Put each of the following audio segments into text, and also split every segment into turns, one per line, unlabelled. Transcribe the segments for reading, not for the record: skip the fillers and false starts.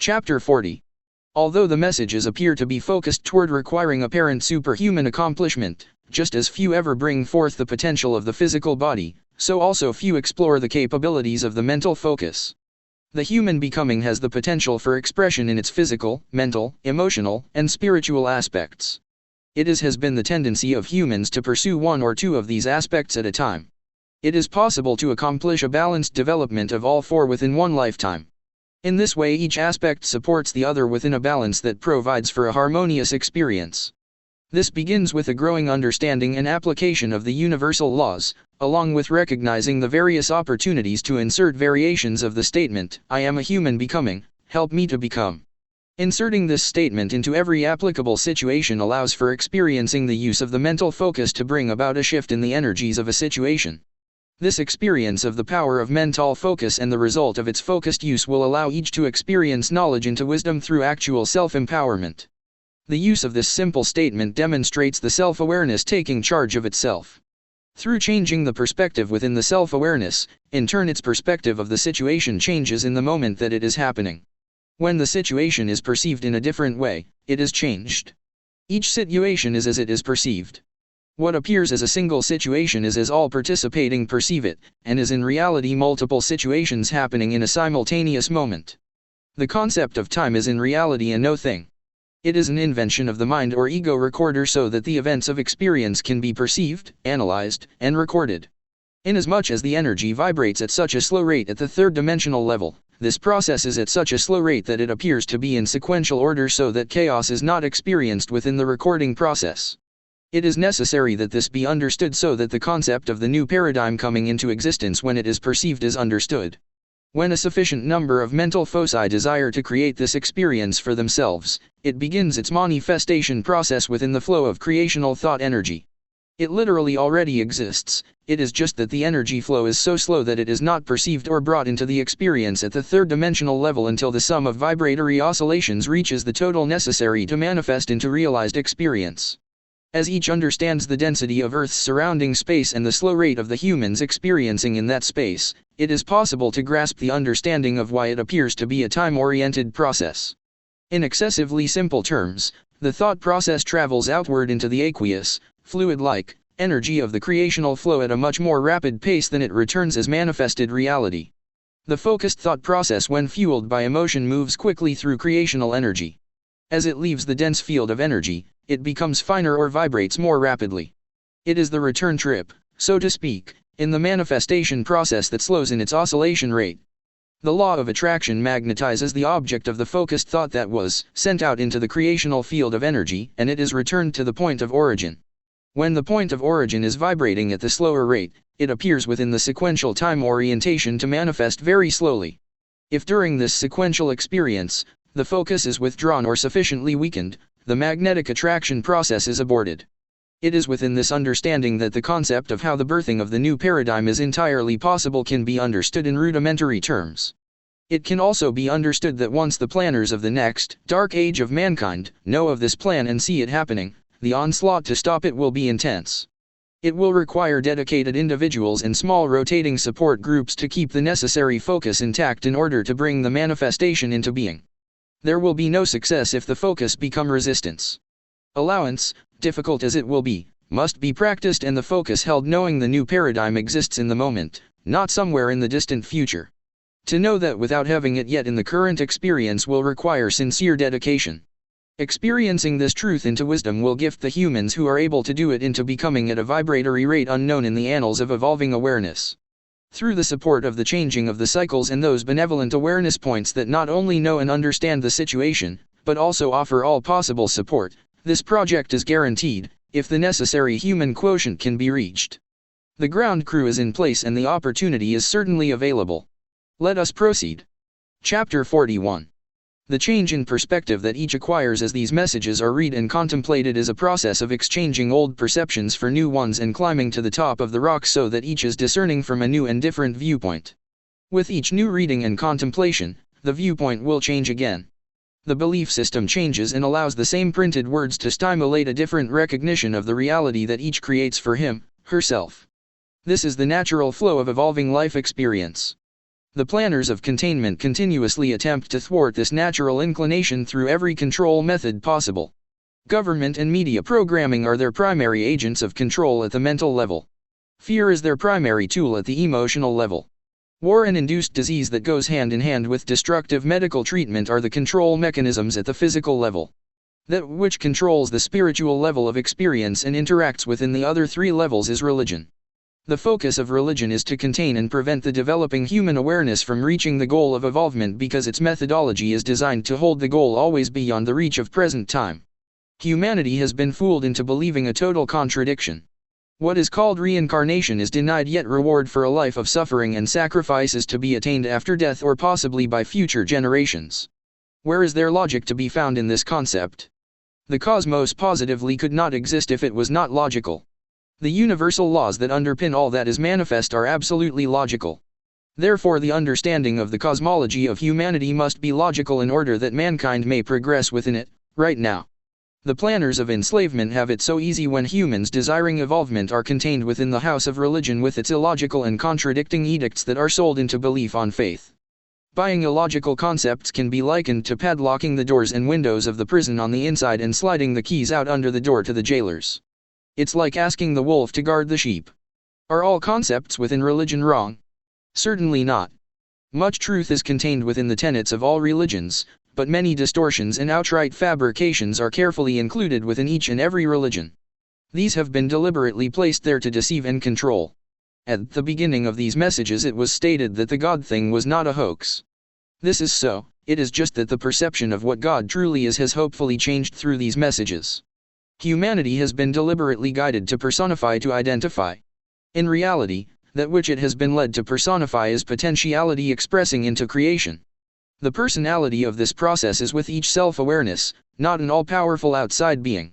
Chapter 40. Although the messages appear to be focused toward requiring apparent superhuman accomplishment, just as few ever bring forth the potential of the physical body, so also few explore the capabilities of the mental focus. The human becoming has the potential for expression in its physical, mental, emotional, and spiritual aspects. It has been the tendency of humans to pursue one or two of these aspects at a time. It is possible to accomplish a balanced development of all four within one lifetime. In this way, each aspect supports the other within a balance that provides for a harmonious experience. This begins with a growing understanding and application of the universal laws, along with recognizing the various opportunities to insert variations of the statement, "I am a human becoming, help me to become." Inserting this statement into every applicable situation allows for experiencing the use of the mental focus to bring about a shift in the energies of a situation. This experience of the power of mental focus and the result of its focused use will allow each to experience knowledge into wisdom through actual self-empowerment. The use of this simple statement demonstrates the self-awareness taking charge of itself. Through changing the perspective within the self-awareness, in turn its perspective of the situation changes in the moment that it is happening. When the situation is perceived in a different way, it is changed. Each situation is as it is perceived. What appears as a single situation is as all participating perceive it, and is in reality multiple situations happening in a simultaneous moment. The concept of time is in reality a no thing. It is an invention of the mind or ego recorder so that the events of experience can be perceived, analyzed, and recorded. Inasmuch as the energy vibrates at such a slow rate at the third-dimensional level, this process is at such a slow rate that it appears to be in sequential order so that chaos is not experienced within the recording process. It is necessary that this be understood so that the concept of the new paradigm coming into existence when it is perceived is understood. When a sufficient number of mental foci desire to create this experience for themselves, it begins its manifestation process within the flow of creational thought energy. It literally already exists, it is just that the energy flow is so slow that it is not perceived or brought into the experience at the third-dimensional level until the sum of vibratory oscillations reaches the total necessary to manifest into realized experience. As each understands the density of Earth's surrounding space and the slow rate of the humans experiencing in that space, it is possible to grasp the understanding of why it appears to be a time-oriented process. In excessively simple terms, the thought process travels outward into the aqueous, fluid-like energy of the creational flow at a much more rapid pace than it returns as manifested reality. The focused thought process, when fueled by emotion, moves quickly through creational energy. As it leaves the dense field of energy, it becomes finer or vibrates more rapidly. It is the return trip, so to speak, in the manifestation process that slows in its oscillation rate. The law of attraction magnetizes the object of the focused thought that was sent out into the creational field of energy, and it is returned to the point of origin. When the point of origin is vibrating at the slower rate, it appears within the sequential time orientation to manifest very slowly. If during this sequential experience, the focus is withdrawn or sufficiently weakened, the magnetic attraction process is aborted. It is within this understanding that the concept of how the birthing of the new paradigm is entirely possible can be understood in rudimentary terms. It can also be understood that once the planners of the next dark age of mankind know of this plan and see it happening, the onslaught to stop it will be intense. It will require dedicated individuals and small rotating support groups to keep the necessary focus intact in order to bring the manifestation into being. There will be no success if the focus become resistance. Allowance, difficult as it will be, must be practiced and the focus held knowing the new paradigm exists in the moment, not somewhere in the distant future. To know that without having it yet in the current experience will require sincere dedication. Experiencing this truth into wisdom will gift the humans who are able to do it into becoming at a vibratory rate unknown in the annals of evolving awareness. Through the support of the changing of the cycles and those benevolent awareness points that not only know and understand the situation, but also offer all possible support, this project is guaranteed, if the necessary human quotient can be reached. The ground crew is in place and the opportunity is certainly available. Let us proceed. Chapter 41. The change in perspective that each acquires as these messages are read and contemplated is a process of exchanging old perceptions for new ones and climbing to the top of the rock so that each is discerning from a new and different viewpoint. With each new reading and contemplation, the viewpoint will change again. The belief system changes and allows the same printed words to stimulate a different recognition of the reality that each creates for him, herself. This is the natural flow of evolving life experience. The planners of containment continuously attempt to thwart this natural inclination through every control method possible. Government and media programming are their primary agents of control at the mental level. Fear is their primary tool at the emotional level. War and induced disease that goes hand in hand with destructive medical treatment are the control mechanisms at the physical level. That which controls the spiritual level of experience and interacts within the other three levels is religion. The focus of religion is to contain and prevent the developing human awareness from reaching the goal of evolvement because its methodology is designed to hold the goal always beyond the reach of present time. Humanity has been fooled into believing a total contradiction. What is called reincarnation is denied, yet reward for a life of suffering and sacrifice is to be attained after death or possibly by future generations. Where is there logic to be found in this concept? The cosmos positively could not exist if it was not logical. The universal laws that underpin all that is manifest are absolutely logical. Therefore, the understanding of the cosmology of humanity must be logical in order that mankind may progress within it, right now. The planners of enslavement have it so easy when humans desiring evolvement are contained within the house of religion with its illogical and contradicting edicts that are sold into belief on faith. Buying illogical concepts can be likened to padlocking the doors and windows of the prison on the inside and sliding the keys out under the door to the jailers. It's like asking the wolf to guard the sheep. Are all concepts within religion wrong? Certainly not. Much truth is contained within the tenets of all religions, but many distortions and outright fabrications are carefully included within each and every religion. These have been deliberately placed there to deceive and control. At the beginning of these messages it was stated that the God thing was not a hoax. This is so, it is just that the perception of what God truly is has hopefully changed through these messages. Humanity has been deliberately guided to personify to identify. In reality, that which it has been led to personify is potentiality expressing into creation. The personality of this process is with each self-awareness, not an all-powerful outside being.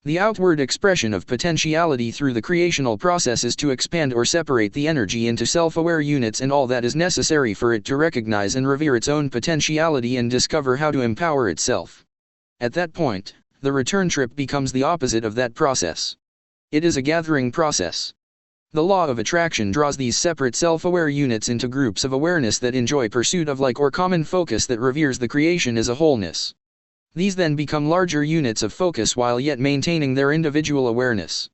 The outward expression of potentiality through the creational process is to expand or separate the energy into self-aware units and all that is necessary for it to recognize and revere its own potentiality and discover how to empower itself. At that point, the return trip becomes the opposite of that process. It is a gathering process. The law of attraction draws these separate self-aware units into groups of awareness that enjoy pursuit of like or common focus that reveres the creation as a wholeness. These then become larger units of focus while yet maintaining their individual awareness.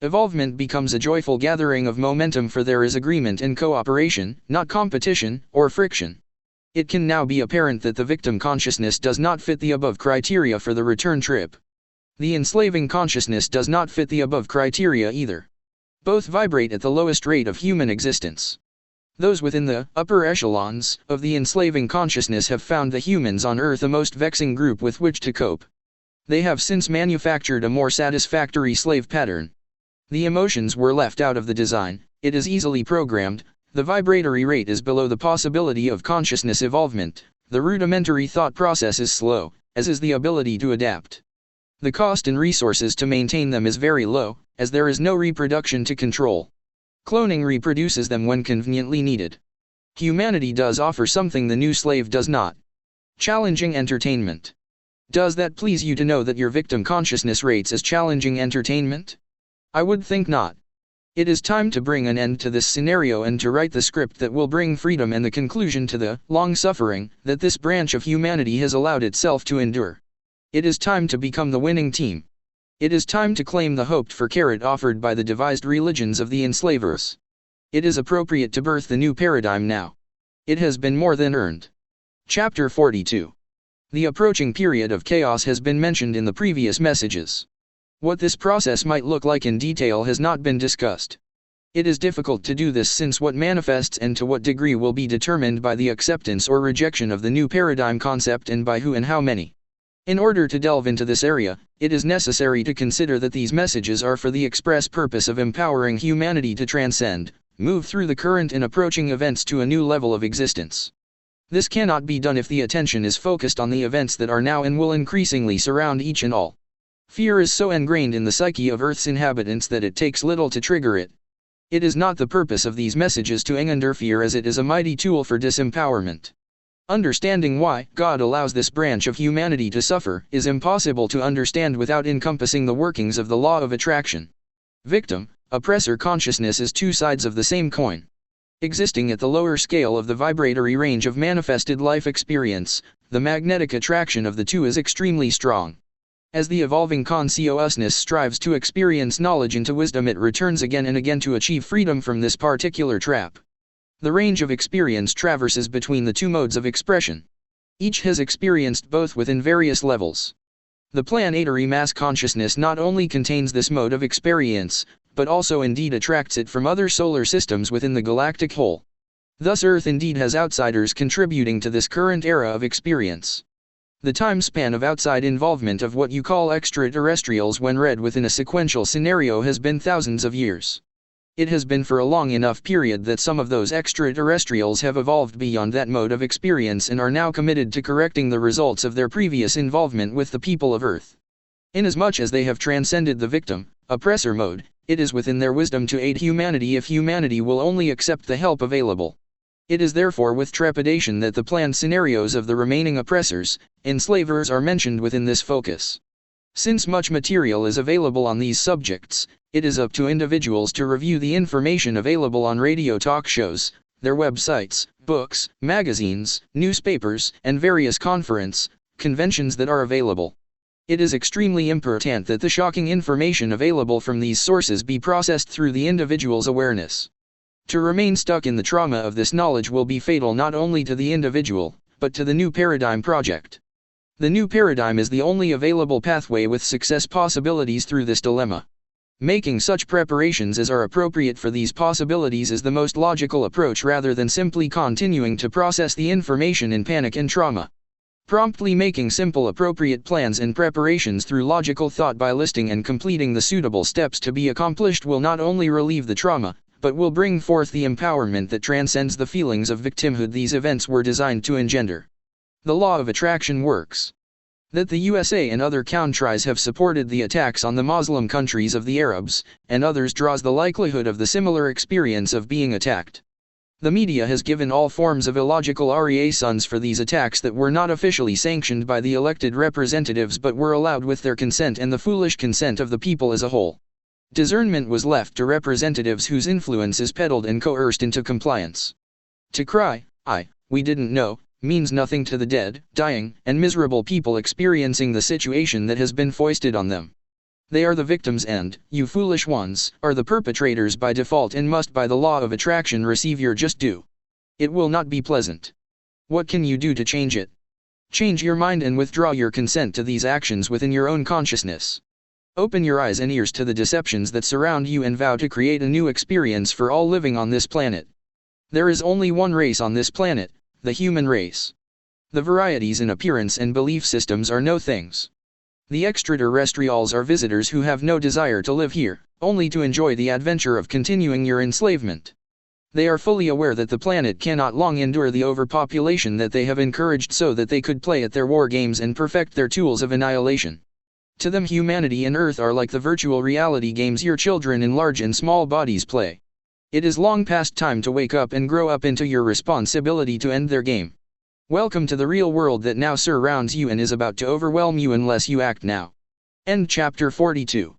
Evolvement becomes a joyful gathering of momentum, for there is agreement and cooperation, not competition or friction. It can now be apparent that the victim consciousness does not fit the above criteria for the return trip. The enslaving consciousness does not fit the above criteria either. Both vibrate at the lowest rate of human existence. Those within the upper echelons of the enslaving consciousness have found the humans on Earth a most vexing group with which to cope. They have since manufactured a more satisfactory slave pattern. The emotions were left out of the design, it is easily programmed, the vibratory rate is below the possibility of consciousness evolvement, the rudimentary thought process is slow, as is the ability to adapt. The cost and resources to maintain them is very low, as there is no reproduction to control. Cloning reproduces them when conveniently needed. Humanity does offer something the new slave does not. Challenging entertainment. Does that please you to know that your victim consciousness rates as challenging entertainment? I would think not. It is time to bring an end to this scenario and to write the script that will bring freedom and the conclusion to the long suffering that this branch of humanity has allowed itself to endure. It is time to become the winning team. It is time to claim the hoped-for carrot offered by the devised religions of the enslavers. It is appropriate to birth the new paradigm now. It has been more than earned. Chapter 42. The approaching period of chaos has been mentioned in the previous messages. What this process might look like in detail has not been discussed. It is difficult to do this since what manifests and to what degree will be determined by the acceptance or rejection of the new paradigm concept and by who and how many. In order to delve into this area, it is necessary to consider that these messages are for the express purpose of empowering humanity to transcend, move through the current and approaching events to a new level of existence. This cannot be done if the attention is focused on the events that are now and will increasingly surround each and all. Fear is so ingrained in the psyche of Earth's inhabitants that it takes little to trigger it. It is not the purpose of these messages to engender fear, as it is a mighty tool for disempowerment. Understanding why God allows this branch of humanity to suffer is impossible to understand without encompassing the workings of the law of attraction. Victim, oppressor consciousness is two sides of the same coin. Existing at the lower scale of the vibratory range of manifested life experience, the magnetic attraction of the two is extremely strong. As the evolving consciousness strives to experience knowledge into wisdom, it returns again and again to achieve freedom from this particular trap. The range of experience traverses between the two modes of expression. Each has experienced both within various levels. The planetary mass consciousness not only contains this mode of experience, but also indeed attracts it from other solar systems within the galactic whole. Thus Earth indeed has outsiders contributing to this current era of experience. The time span of outside involvement of what you call extraterrestrials when read within a sequential scenario has been thousands of years. It has been for a long enough period that some of those extraterrestrials have evolved beyond that mode of experience and are now committed to correcting the results of their previous involvement with the people of Earth. Inasmuch as they have transcended the victim, oppressor mode, it is within their wisdom to aid humanity if humanity will only accept the help available. It is therefore with trepidation that the planned scenarios of the remaining oppressors, enslavers are mentioned within this focus. Since much material is available on these subjects, it is up to individuals to review the information available on radio talk shows, their websites, books, magazines, newspapers, and various conventions that are available. It is extremely important that the shocking information available from these sources be processed through the individual's awareness. To remain stuck in the trauma of this knowledge will be fatal not only to the individual, but to the New Paradigm project. The New Paradigm is the only available pathway with success possibilities through this dilemma. Making such preparations as are appropriate for these possibilities is the most logical approach rather than simply continuing to process the information in panic and trauma. Promptly making simple appropriate plans and preparations through logical thought by listing and completing the suitable steps to be accomplished will not only relieve the trauma, but will bring forth the empowerment that transcends the feelings of victimhood these events were designed to engender. The law of attraction works. That the USA and other countries have supported the attacks on the Muslim countries of the Arabs, and others draws the likelihood of the similar experience of being attacked. The media has given all forms of illogical reasons for these attacks that were not officially sanctioned by the elected representatives but were allowed with their consent and the foolish consent of the people as a whole. Discernment was left to representatives whose influence is peddled and coerced into compliance. To cry, we didn't know, means nothing to the dead, dying, and miserable people experiencing the situation that has been foisted on them. They are the victims and, you foolish ones, are the perpetrators by default and must by the law of attraction receive your just due. It will not be pleasant. What can you do to change it? Change your mind and withdraw your consent to these actions within your own consciousness. Open your eyes and ears to the deceptions that surround you and vow to create a new experience for all living on this planet. There is only one race on this planet, the human race. The varieties in appearance and belief systems are no things. The extraterrestrials are visitors who have no desire to live here, only to enjoy the adventure of continuing your enslavement. They are fully aware that the planet cannot long endure the overpopulation that they have encouraged so that they could play at their war games and perfect their tools of annihilation. To them humanity and Earth are like the virtual reality games your children in large and small bodies play. It is long past time to wake up and grow up into your responsibility to end their game. Welcome to the real world that now surrounds you and is about to overwhelm you unless you act now. End chapter 42.